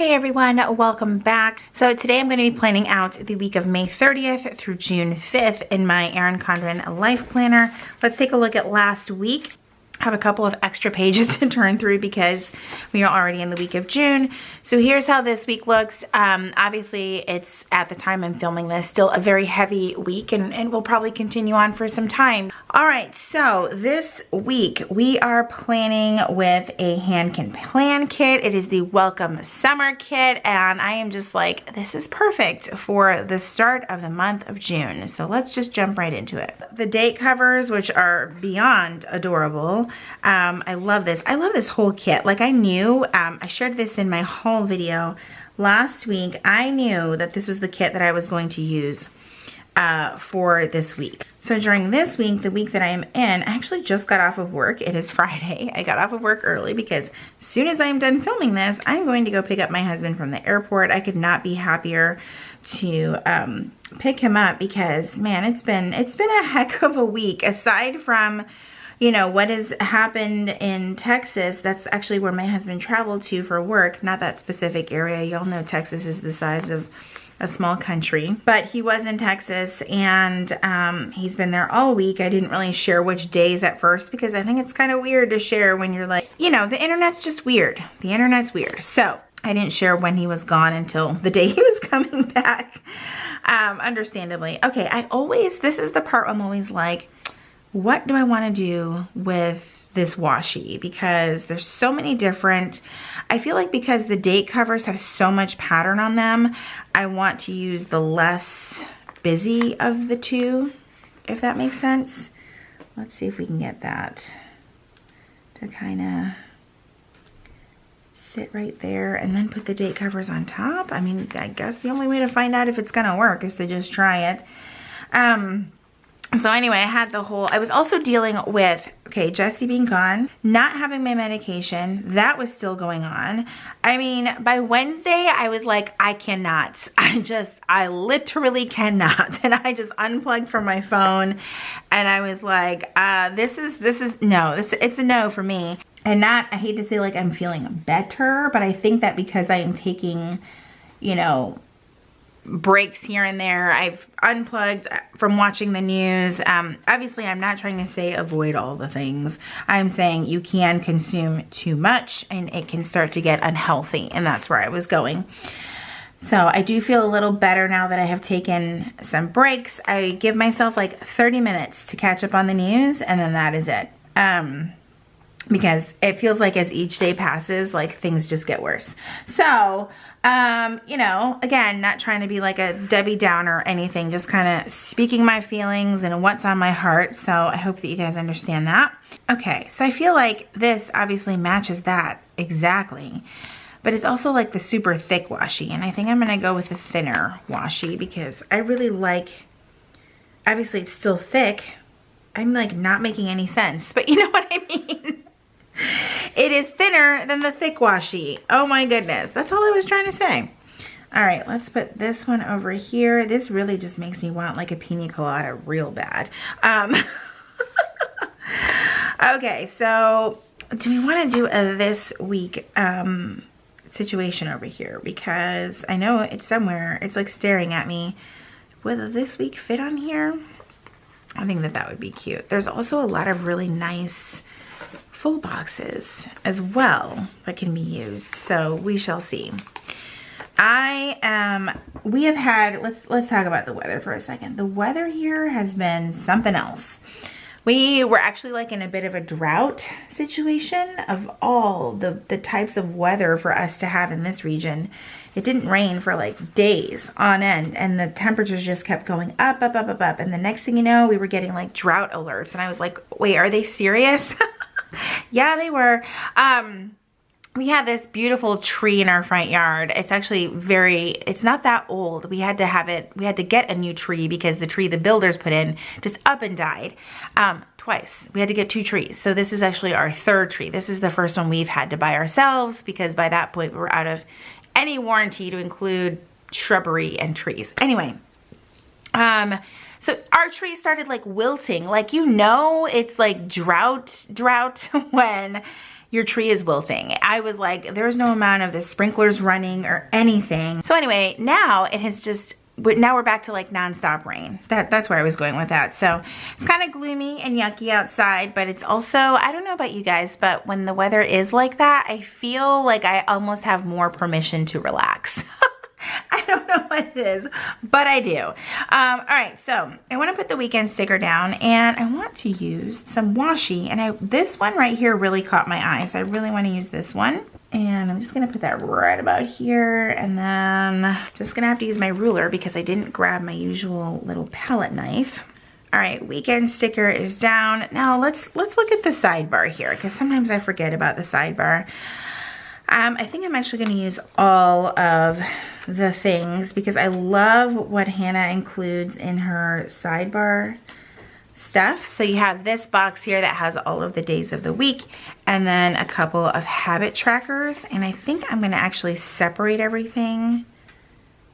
Hey everyone, welcome back. So today I'm going to be planning out the week of May 30th through June 5th in my ERIN CONDREN life planner. Let's take a look at last week. I have a couple of extra pages to turn through because we are already in the week of June. So here's how this week looks. Obviously it's, at the time I'm filming this, still a very heavy week and will probably continue on for some time. All right, so this week we are planning with a HancanPlan kit. It is the Welcome Summer kit, and I am just like, this is perfect for the start of the month of June. So let's just jump right into it. The date covers, which are beyond adorable. I love this. I love this whole kit. Like I knew, I shared this in my haul video last week. I knew that this was the kit that I was going to use for this week. So during this week, the week that I am in, I actually just got off of work. It is Friday. I got off of work early because as soon as I'm done filming this, I'm going to go pick up my husband from the airport. I could not be happier to pick him up because, man, it's been a heck of a week. Aside from, you know, what has happened in Texas, that's actually where my husband traveled to for work, not that specific area. Y'all know Texas is the size of a small country, but he was in Texas and he's been there all week. I didn't really share which days at first because I think it's kind of weird to share when you're like, you know, the internet's just weird. The internet's weird. So I didn't share when he was gone until the day he was coming back, understandably. Okay, this is the part I'm always like, what do I want to do with this washi? Because there's so many different, I feel like because the date covers have so much pattern on them, I want to use the less busy of the two, if that makes sense. Let's see if we can get that to kind of sit right there and then put the date covers on top. I mean, I guess the only way to find out if it's gonna work is to just try it. So anyway, I was also dealing with, okay, Jesse being gone, not having my medication, that was still going on. I mean, by Wednesday, I was like, I cannot. I literally cannot. And I just unplugged from my phone and I was like, it's a no for me. And I hate to say like I'm feeling better, but I think that because I am taking, you know, breaks here and there. I've unplugged from watching the news. Obviously, I'm not trying to say avoid all the things. I'm saying you can consume too much and it can start to get unhealthy, and that's where I was going. So I do feel a little better now that I have taken some breaks. I give myself like 30 minutes to catch up on the news, and then that is it. Because it feels like as each day passes, like things just get worse. So, you know, again, not trying to be like a Debbie Downer or anything, just kind of speaking my feelings and what's on my heart. So I hope that you guys understand that. Okay, so I feel like this obviously matches that exactly, but it's also like the super thick washi. And I think I'm gonna go with a thinner washi because I really like, obviously it's still thick. I'm like not making any sense, but you know what I mean? It is thinner than the thick washi. Oh my goodness. That's all I was trying to say. All right, let's put this one over here. This really just makes me want like a pina colada real bad. Okay, so do we want to do a this week situation over here? Because I know it's somewhere. It's like staring at me. Will this week fit on here? I think that would be cute. There's also a lot of really nice full boxes as well that can be used, so we shall see. We have had, let's talk about the weather for a second. The weather here has been something else. We were actually like in a bit of a drought situation of all the types of weather for us to have in this region. It didn't rain for like days on end, and the temperatures just kept going up, up, up, up, up. And the next thing you know, we were getting like drought alerts, and I was like, wait, are they serious? Yeah, they were. We have this beautiful tree in our front yard. It's actually it's not that old. We had to get a new tree because the tree the builders put in just up and died twice. We had to get 2 trees. So this is actually our 3rd tree. This is the first one we've had to buy ourselves because by that point we were out of any warranty to include shrubbery and trees. Anyway, so our tree started like wilting, like, you know, it's like drought when your tree is wilting. I was like, there's no amount of the sprinklers running or anything. So anyway, now it has just, now we're back to like nonstop rain. That's where I was going with that. So it's kind of gloomy and yucky outside, but it's also, I don't know about you guys, but when the weather is like that, I feel like I almost have more permission to relax. I don't know what it is, but I do. All right, so I want to put the weekend sticker down, and I want to use some washi, and this one right here really caught my eye, so I really want to use this one. And I'm just going to put that right about here, and then just going to have to use my ruler because I didn't grab my usual little palette knife. All right, weekend sticker is down. Now let's look at the sidebar here, because sometimes I forget about the sidebar. I think I'm actually going to use all of the things because I love what Hannah includes in her sidebar stuff. So you have this box here that has all of the days of the week, and then a couple of habit trackers. And I think I'm going to actually separate everything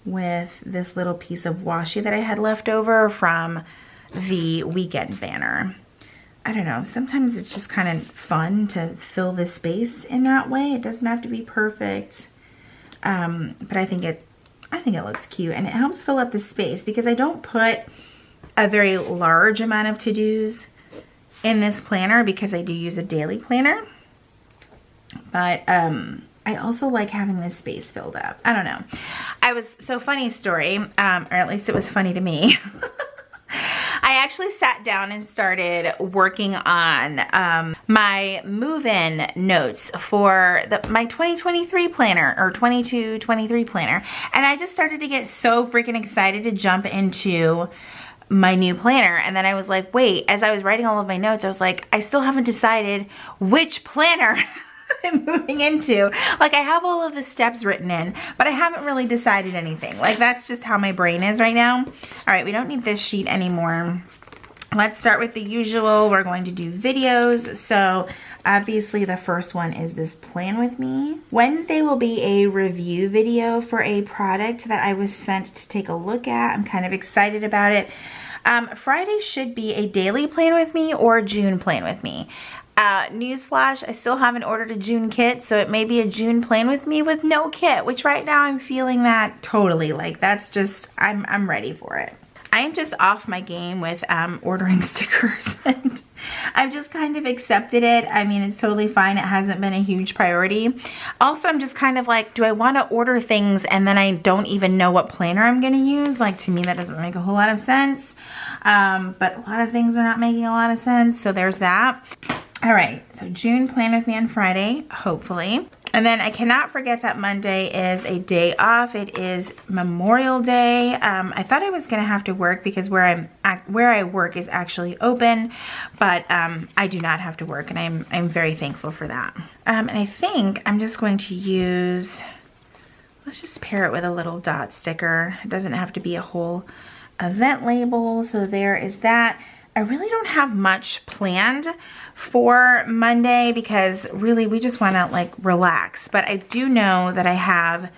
with this little piece of washi that I had left over from the weekend banner. I don't know, sometimes it's just kind of fun to fill the space in that way. It doesn't have to be perfect, but I think it looks cute, and it helps fill up the space because I don't put a very large amount of to-dos in this planner because I do use a daily planner, but I also like having this space filled up. I don't know. So funny story, or at least it was funny to me. I actually sat down and started working on my move-in notes for my 2023 planner, or 22-23 planner. And I just started to get so freaking excited to jump into my new planner. And then I was like, wait, as I was writing all of my notes, I was like, I still haven't decided which planner I'm moving into. Like, I have all of the steps written in, but I haven't really decided anything. Like, that's just how my brain is right now. All right, we don't need this sheet anymore. Let's start with the usual. We're going to do videos. So obviously the first one is this plan with me. Wednesday will be a review video for a product that I was sent to take a look at. I'm kind of excited about it. Friday should be a daily plan with me or June plan with me. Newsflash, I still haven't ordered a June kit, so it may be a June plan with me with no kit, which right now I'm feeling that totally. Like, that's just, I'm ready for it. I am just off my game with ordering stickers, and I've just kind of accepted it. I mean, it's totally fine. It hasn't been a huge priority. Also, I'm just kind of like, do I want to order things and then I don't even know what planner I'm going to use? Like, to me, that doesn't make a whole lot of sense. But a lot of things are not making a lot of sense, so there's that. All right, so June plan with me on Friday, hopefully. And then I cannot forget that Monday is a day off. It is Memorial Day. I thought I was gonna have to work because where I work is actually open, but I do not have to work, and I'm very thankful for that. And I think I'm just going to use, let's just pair it with a little dot sticker. It doesn't have to be a whole event label, so there is that. I really don't have much planned for Monday because really we just want to like relax, but I do know that I have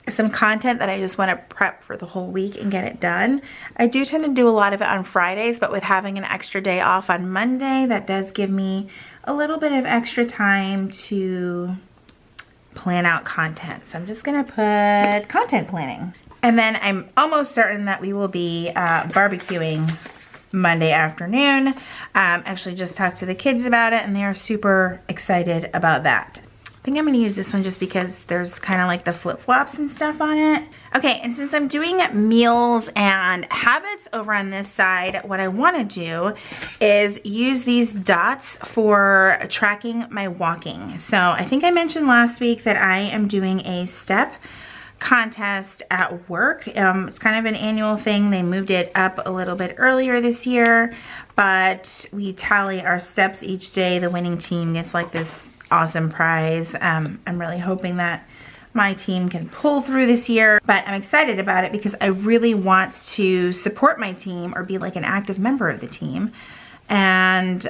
some content that I just want to prep for the whole week and get it done. I do tend to do a lot of it on Fridays, but with having an extra day off on Monday, that does give me a little bit of extra time to plan out content. So I'm just gonna put content planning. And then I'm almost certain that we will be barbecuing Monday afternoon. Actually just talked to the kids about it and they are super excited about that. I think I'm going to use this one just because there's kind of like the flip-flops and stuff on it. Okay, and since I'm doing meals and habits over on this side, what I want to do is use these dots for tracking my walking. So I think I mentioned last week that I am doing a step contest at work. It's kind of an annual thing. They moved it up a little bit earlier this year, but we tally our steps each day. The winning team gets like this awesome prize. I'm really hoping that my team can pull through this year, but I'm excited about it because I really want to support my team or be like an active member of the team and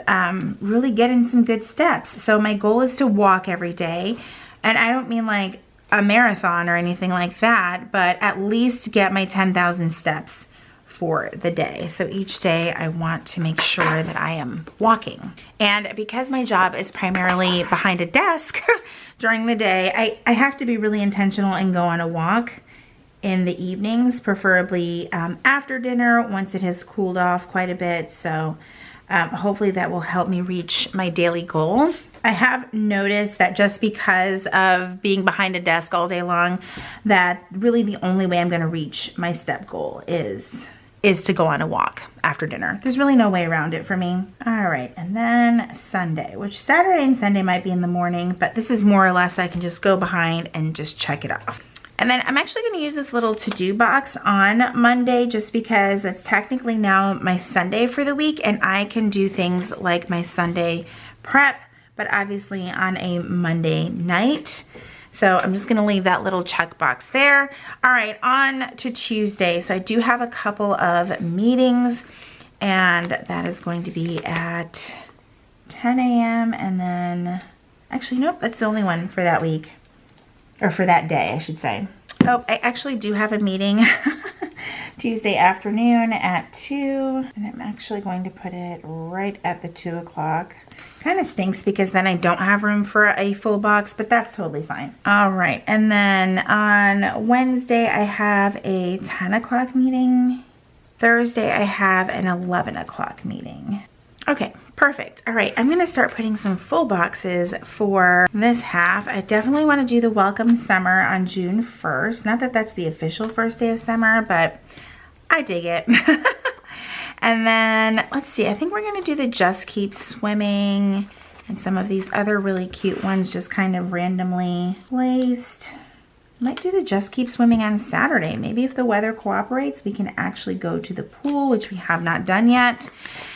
really get in some good steps. So my goal is to walk every day, and I don't mean like a marathon or anything like that, but at least get my 10,000 steps for the day. So each day I want to make sure that I am walking. And because my job is primarily behind a desk during the day, I have to be really intentional and go on a walk in the evenings, preferably after dinner once it has cooled off quite a bit. So hopefully that will help me reach my daily goal. I have noticed that just because of being behind a desk all day long, that really the only way I'm going to reach my step goal is to go on a walk after dinner. There's really no way around it for me. All right, and then Sunday, which Saturday and Sunday might be in the morning, but this is more or less I can just go behind and just check it off. And then I'm actually going to use this little to-do box on Monday just because that's technically now my Sunday for the week, and I can do things like my Sunday prep, but obviously on a Monday night. So I'm just going to leave that little checkbox there. All right, on to Tuesday. So I do have a couple of meetings, and that is going to be at 10 a.m. and then, actually, nope, that's the only one for that week. Or for that day, I should say. Oh, I actually do have a meeting Tuesday afternoon at 2. And I'm actually going to put it right at the 2 o'clock. Kind of stinks because then I don't have room for a full box, but that's totally fine. All right, and then on Wednesday, I have a 10 o'clock meeting. Thursday, I have an 11 o'clock meeting. Okay, perfect. All right, I'm gonna start putting some full boxes for this half. I definitely wanna do the Welcome Summer on June 1st. Not that that's the official first day of summer, but I dig it. And then, let's see, I think we're gonna do the Just Keep Swimming and some of these other really cute ones just kind of randomly placed. Might do the Just Keep Swimming on Saturday. Maybe if the weather cooperates, we can actually go to the pool, which we have not done yet.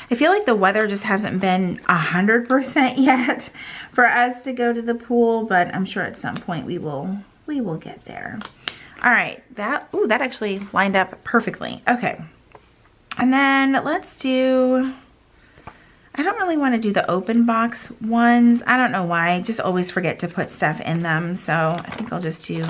I feel like the weather just hasn't been 100% yet for us to go to the pool, but I'm sure at some point we will get there. All right, that actually lined up perfectly. Okay, and then let's do, I don't really want to do the open box ones. I don't know why, I just always forget to put stuff in them. So I think I'll just do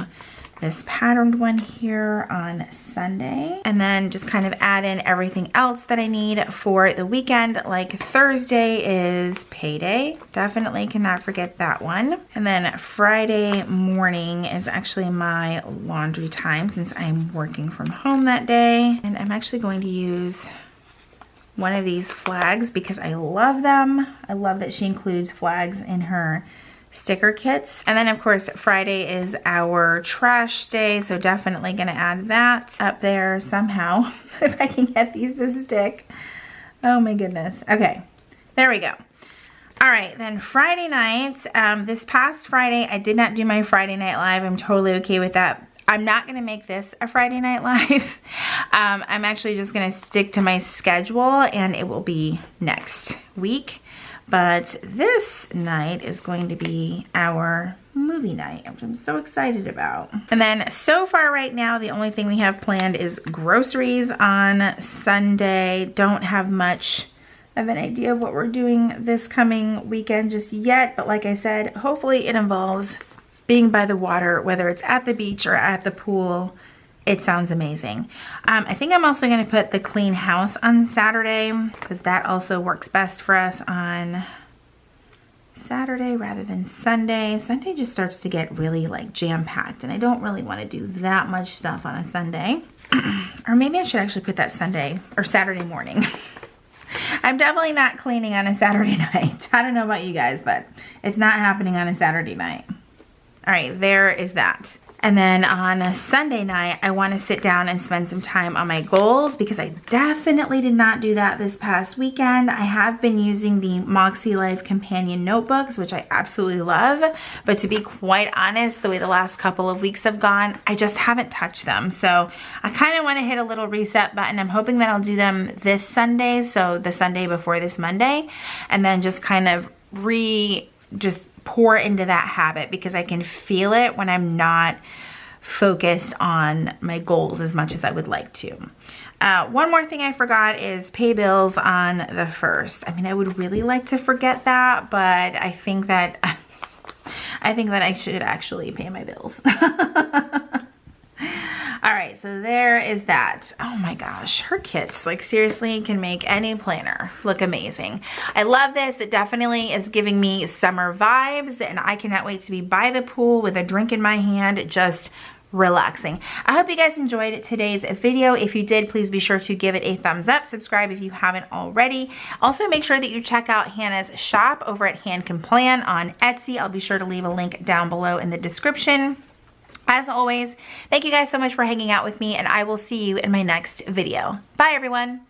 this patterned one here on Sunday, and then just kind of add in everything else that I need for the weekend. Like Thursday is payday. Definitely cannot forget that one. And then Friday morning is actually my laundry time since I'm working from home that day. And I'm actually going to use one of these flags because I love them. I love that she includes flags in her sticker kits. And then of course Friday is our trash day, so definitely gonna add that up there somehow if I can get these to stick. Oh my goodness. Okay, there we go. All right, then Friday night, this past Friday I did not do my Friday Night Live. I'm totally okay with that. I'm not gonna make this a Friday Night Live. I'm actually just gonna stick to my schedule and it will be next week. But this night is going to be our movie night, which I'm so excited about. And then so far right now, the only thing we have planned is groceries on Sunday. Don't have much of an idea of what we're doing this coming weekend just yet. But like I said, hopefully it involves being by the water, whether it's at the beach or at the pool. It sounds amazing. I think I'm also gonna put the clean house on Saturday because that also works best for us on Saturday rather than Sunday. Sunday just starts to get really like jam-packed and I don't really wanna do that much stuff on a Sunday. Or maybe I should actually put that Sunday or Saturday morning. I'm definitely not cleaning on a Saturday night. I don't know about you guys, but it's not happening on a Saturday night. All right, there is that. And then on a Sunday night, I want to sit down and spend some time on my goals because I definitely did not do that this past weekend. I have been using the Moxie Life Companion Notebooks, which I absolutely love. But to be quite honest, the way the last couple of weeks have gone, I just haven't touched them. So I kind of want to hit a little reset button. I'm hoping that I'll do them this Sunday, so the Sunday before this Monday, and then just kind of just pour into that habit because I can feel it when I'm not focused on my goals as much as I would like to. One more thing I forgot is pay bills on the 1st. I mean, I would really like to forget that, but I think that I should actually pay my bills. All right, so there is that. Oh my gosh, her kits, like seriously, can make any planner look amazing. I love this. It definitely is giving me summer vibes, and I cannot wait to be by the pool with a drink in my hand, just relaxing. I hope you guys enjoyed today's video. If you did, please be sure to give it a thumbs up. Subscribe if you haven't already. Also, make sure that you check out Hannah's shop over at HancanPlan on Etsy. I'll be sure to leave a link down below in the description. As always, thank you guys so much for hanging out with me, and I will see you in my next video. Bye, everyone.